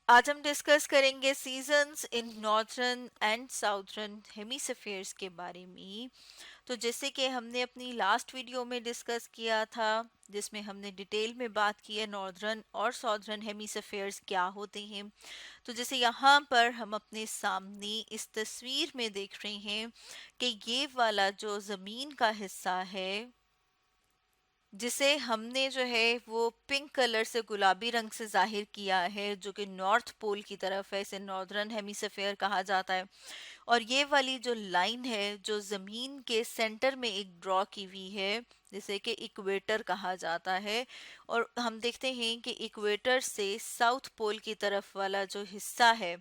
आज हम डिस्कस करेंगे seasons in northern and southern hemispheres के बारे में। तो जैसे कि हमने अपनी लास्ट वीडियो में डिस्कस किया था, जिसमें हमने डिटेल में बात की है नॉर्दर्न और साउथर्न हेमिस्फीयर्स क्या होते हैं। तो जैसे यहाँ पर हम अपने सामने इस तस्वीर में देख रहे हैं कि ये वाला जो ज़मीन का हिस्सा है, जिसे हमने जो है वो पिंक कलर से गुलाबी रंग से जाहिर किया है, जो कि नॉर्थ पोल की तरफ है, इसे नॉर्दर्न हेमिस्फीयर कहा जाता है। और ये वाली जो लाइन है जो जमीन के सेंटर में एक ड्रॉ की हुई है, जिसे कि इक्वेटर कहा जाता है। और हम देखते हैं कि इक्वेटर से साउथ पोल की तरफ वाला जो हिस्सा है,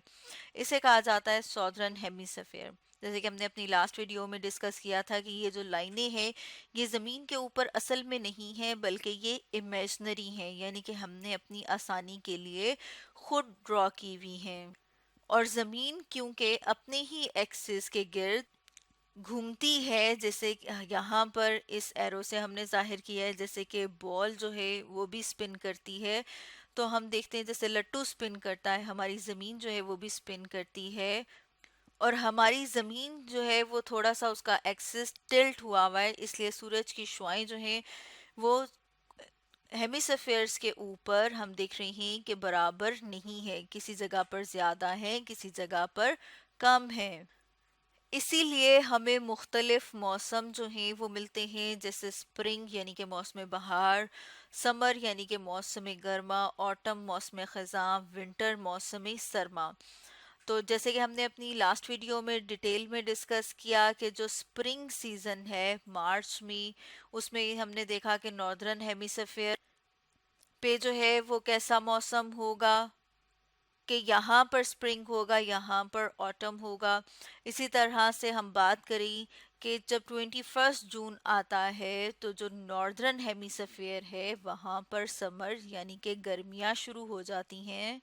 इसे कहा जाता है सॉदर्न हेमिस्फीयर। जैसे कि हमने अपनी लास्ट वीडियो में डिस्कस किया था कि ये जो लाइनें हैं, ये ज़मीन के ऊपर असल में नहीं है, बल्कि ये इमेजनरी हैं, यानी कि हमने अपनी आसानी के लिए खुद ड्रॉ की हुई हैं। और ज़मीन क्योंकि अपने ही एक्सिस के गिर्द घूमती है, जैसे यहाँ पर इस एरो से हमने जाहिर किया है, जैसे कि बॉल जो है वो भी स्पिन करती है। तो हम देखते हैं जैसे लट्टू स्पिन करता है, हमारी ज़मीन जो है वो भी स्पिन करती है। और हमारी ज़मीन जो है वो थोड़ा सा उसका एक्सिस टिल्ट हुआ है, इसलिए सूरज की शुआएं जो हैं वो हेमिस्फेयर्स के ऊपर हम देख रहे हैं कि बराबर नहीं है, किसी जगह पर ज़्यादा है, किसी जगह पर कम है। इसीलिए हमें मुख्तलिफ मौसम जो हैं वो मिलते हैं, जैसे स्प्रिंग यानी कि मौसम बहार, समर यानी कि मौसम गर्मा, ऑटम मौसम ख़ज़ां, विंटर मौसम सरमा। तो जैसे कि हमने अपनी लास्ट वीडियो में डिटेल में डिस्कस किया कि जो स्प्रिंग सीज़न है मार्च में, उसमें हमने देखा कि नॉर्दर्न हेमिस्फेयर पे जो है वो कैसा मौसम होगा, कि यहाँ पर स्प्रिंग होगा, यहाँ पर ऑटम होगा। इसी तरह से हम बात करें कि जब 21 जून आता है तो जो नॉर्दर्न हेमिस्फीयर है वहाँ पर समर यानी कि गर्मियाँ शुरू हो जाती हैं।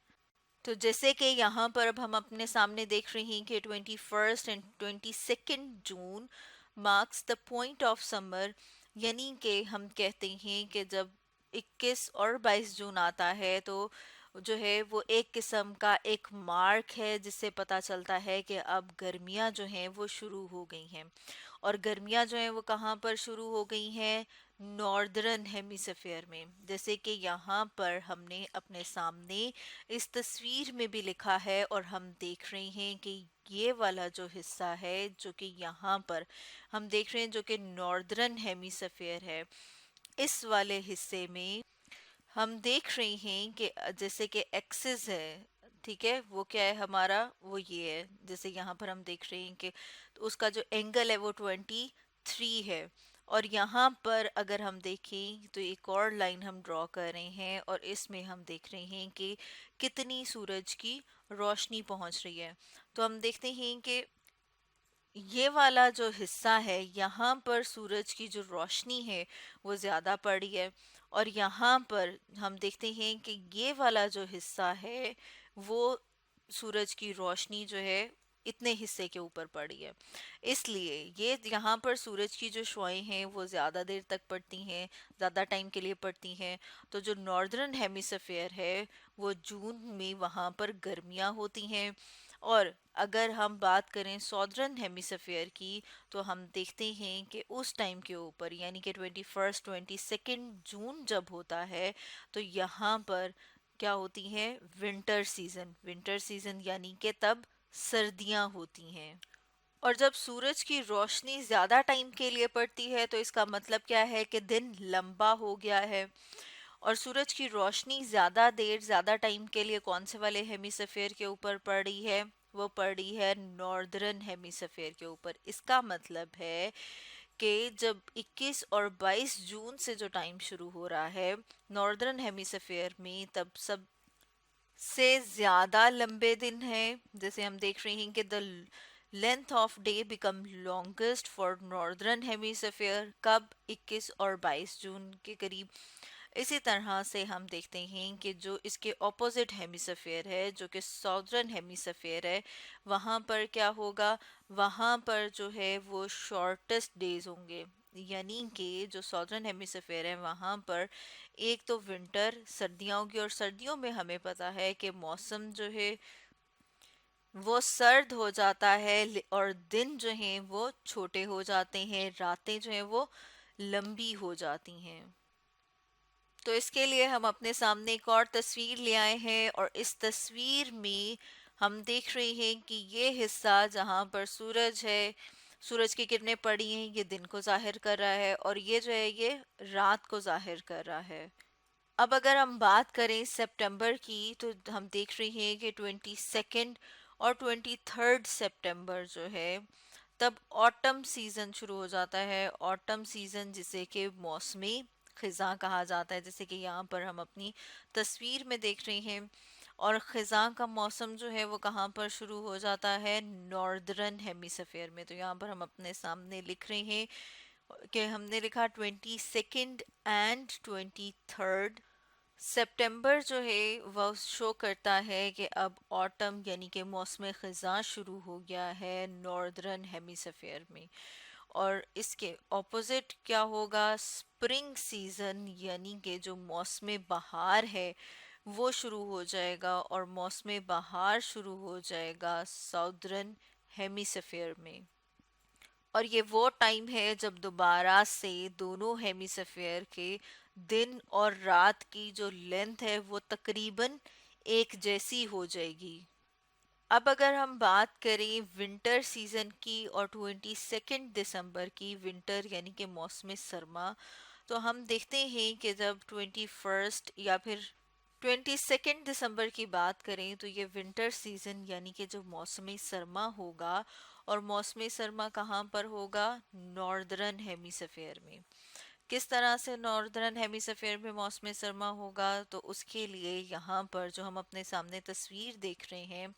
तो जैसे कि यहाँ पर अब हम अपने सामने देख रहे हैं कि 21 and 22 June marks the point of summer, यानी कि हम कहते हैं कि जब 21 और 22 जून आता है तो जो है वो एक किस्म का एक मार्क है, जिससे पता चलता है कि अब गर्मियाँ जो हैं वो शुरू हो गई हैं। और गर्मियाँ जो हैं वो कहाँ पर शुरू हो गई हैं? नॉर्दर्न हेमिस्फीयर में। जैसे कि यहाँ पर हमने अपने सामने इस तस्वीर में भी लिखा है और हम देख रहे हैं कि ये वाला जो हिस्सा है जो कि यहाँ पर हम देख रहे हैं, जो कि नॉर्दर्न हेमिस्फीयर है, इस वाले हिस्से में हम देख रहे हैं कि जैसे कि एक्सिस है, ठीक है, वो क्या है हमारा, वो ये है। जैसे यहाँ पर हम देख रहे हैं कि तो उसका जो एंगल है वो 23 है। और यहाँ पर अगर हम देखें तो एक और लाइन हम ड्रॉ कर रहे हैं और इसमें हम देख रहे हैं कि कितनी सूरज की रोशनी पहुँच रही है। तो हम देखते हैं कि ये वाला जो हिस्सा है, यहाँ पर सूरज की जो रोशनी है वो ज़्यादा पड़ी है। और यहाँ पर हम देखते हैं कि ये वाला जो हिस्सा है वो सूरज की रोशनी जो है इतने हिस्से के ऊपर पड़ी है। इसलिए ये यहाँ पर सूरज की जो शुआएं हैं वो ज़्यादा देर तक पड़ती हैं, ज़्यादा टाइम के लिए पड़ती हैं। तो जो नॉर्दर्न हेमिस्फेयर है वो जून में वहाँ पर गर्मियाँ होती हैं। और अगर हम बात करें सॉदर्न हेमिस्फेयर की, तो हम देखते हैं कि उस टाइम के ऊपर यानी कि 22 जून जब होता है तो यहाँ पर क्या होती हैं? Winter season. विंटर सीजन यानी कि तब सर्दियाँ होती हैं। और जब सूरज की रोशनी ज़्यादा टाइम के लिए पड़ती है तो इसका मतलब क्या है कि दिन लंबा हो गया है। और सूरज की रोशनी ज़्यादा देर ज़्यादा टाइम के लिए कौन से वाले हेमिस्फेयर के ऊपर पड़ रही है? वो पड़ रही है नॉर्दर्न हेमिस्फेयर के ऊपर। इसका मतलब है कि जब 21 और 22 जून से जो टाइम शुरू हो रहा है नॉर्दर्न हेमिस्फेयर में, तब सब से ज़्यादा लंबे दिन हैं। जैसे हम देख रहे हैं कि the length of day become longest for northern hemisphere, कब? 21 और 22 जून के करीब। इसी तरह से हम देखते हैं कि जो इसके ऑपोजिट हेमिस्फेयर है, जो कि साउदर्न हेमिस्फेयर है, वहाँ पर क्या होगा? वहाँ पर जो है वो शॉर्टेस्ट डेज होंगे। यानी कि जो सॉदर्न हेमिस्फेयर है वहाँ पर एक तो विंटर सर्दियाँ होगी, और सर्दियों में हमें पता है कि मौसम जो है वो सर्द हो जाता है, और दिन जो हैं वो छोटे हो जाते हैं, रातें जो हैं वो लंबी हो जाती हैं। तो इसके लिए हम अपने सामने एक और तस्वीर ले आए हैं, और इस तस्वीर में हम देख रहे हैं कि ये हिस्सा जहाँ पर सूरज है, सूरज की किरणें पड़ी हैं, ये दिन को जाहिर कर रहा है, और ये जो है ये रात को जाहिर कर रहा है। अब अगर हम बात करें सितंबर की, तो हम देख रहे हैं कि 22 और 23 सितंबर जो है तब ऑटम सीजन शुरू हो जाता है। ऑटम सीजन जिसे कि मौसमी खिज़ां कहा जाता है, जैसे कि यहाँ पर हम अपनी तस्वीर में देख रहे हैं। और खिज़ां का मौसम जो है वो कहाँ पर शुरू हो जाता है, नॉर्दर्न हेमिस्फेयर में। तो यहाँ पर हम अपने सामने लिख रहे हैं कि हमने लिखा 22 एंड 23 सितंबर जो है वह शो करता है कि अब ऑटम यानी कि मौसम ख़ज़ां शुरू हो गया है नॉर्दर्न हेमिस्फेयर में। और इसके ऑपोजिट क्या होगा, स्प्रिंग सीजन यानी कि जो मौसम बहार है वो शुरू हो जाएगा, और मौसम बहार शुरू हो जाएगा साउदर्न हेमिस्फेयर में। और ये वो टाइम है जब दोबारा से दोनों हेमिस्फेयर के दिन और रात की जो लेंथ है वो तकरीबन एक जैसी हो जाएगी। अब अगर हम बात करें विंटर सीजन की और 22 दिसंबर की, विंटर यानी कि मौसम सरमा, तो हम देखते हैं कि जब 21 या फिर 22 दिसंबर की बात करें तो ये विंटर सीजन यानी कि जो मौसमी सरमा होगा, और मौसमी सरमा कहाँ पर होगा, नॉर्दर्न हेमिस्फेयर में। किस तरह से नॉर्दर्न हेमिस्फेयर में मौसम सरमा होगा, तो उसके लिए यहाँ पर जो हम अपने सामने तस्वीर देख रहे हैं,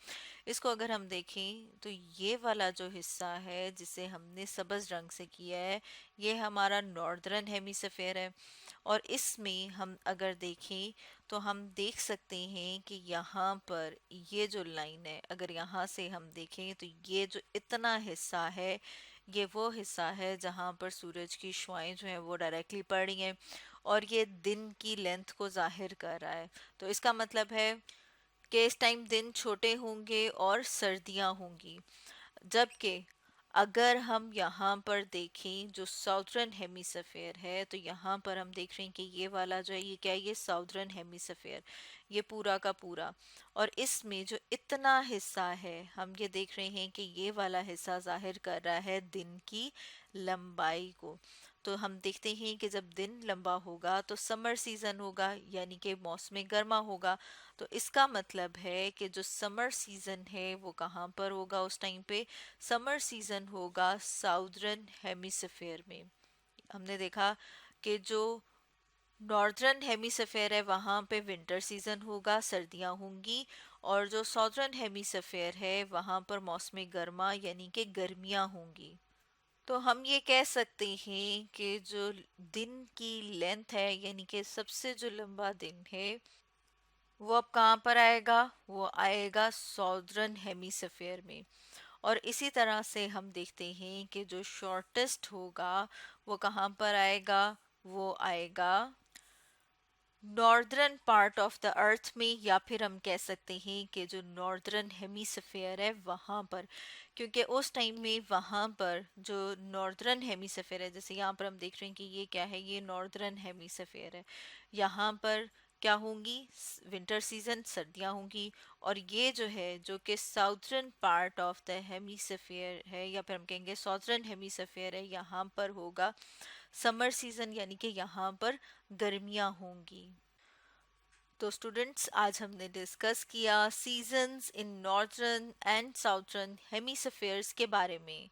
इसको अगर हम देखें तो ये वाला जो हिस्सा है जिसे हमने सब्ज रंग से किया है, ये हमारा नॉर्दर्न हेमिस्फेयर है। और इसमें हम अगर देखें तो हम देख सकते हैं कि यहाँ पर ये जो लाइन है, अगर यहाँ से हम देखें तो ये जो इतना हिस्सा है ये वो हिस्सा है जहाँ पर सूरज की शुआएं जो हैं वो डायरेक्टली पड़ रही हैं, और ये दिन की लेंथ को जाहिर कर रहा है। तो इसका मतलब है कि इस टाइम दिन छोटे होंगे और सर्दियाँ होंगी। जबकि अगर हम यहाँ पर देखें जो साउथर्न हेमिस्फेयर है, तो यहाँ पर हम देख रहे हैं कि ये वाला जो है ये क्या है, ये साउथर्न हेमिस्फेयर, ये पूरा का पूरा। और इसमें जो इतना हिस्सा है हम ये देख रहे हैं कि ये वाला हिस्सा जाहिर कर रहा है दिन की लंबाई को। तो हम देखते हैं कि जब दिन लंबा होगा तो समर सीजन होगा यानी कि मौसम गर्मा होगा। तो इसका मतलब है कि जो समर सीजन है वो कहाँ पर होगा उस टाइम पे, समर सीजन होगा साउदर्न हेमिस्फेयर में। हमने देखा कि जो नॉर्दर्न हेमिस्फेयर है वहाँ पे विंटर सीजन होगा, सर्दियाँ होंगी, और जो साउदर्न हेमिस्फेयर है वहाँ पर मौसम गर्मा यानी कि गर्मियाँ होंगी। तो हम ये कह सकते हैं कि जो दिन की लेंथ है यानी कि सबसे जो लंबा दिन है वो अब कहाँ पर आएगा, वो आएगा साउदर्न हेमिस्फेयर में। और इसी तरह से हम देखते हैं कि जो शॉर्टेस्ट होगा वो कहाँ पर आएगा, वो आएगा northern part of the earth में, या फिर हम कह सकते हैं कि जो नॉर्दर्न हेमिस्फेयर है वहाँ पर। क्योंकि उस टाइम में वहाँ पर जो नॉर्दर्न हेमिस्फेयर है, जैसे यहाँ पर हम देख रहे हैं कि ये क्या है, ये नॉर्दर्न हेमिस्फेयर है। यहाँ पर क्या होंगी, विंटर सीजन, सर्दियाँ होंगी। और ये जो है जो कि southern part of the hemisphere है, या फिर हम कहेंगे साउथर्न हेमिस्फेयर है, यहाँ पर होगा समर सीजन यानी कि यहाँ पर गर्मियाँ होंगी। तो स्टूडेंट्स आज हमने डिस्कस किया seasons in northern and southern hemispheres के बारे में।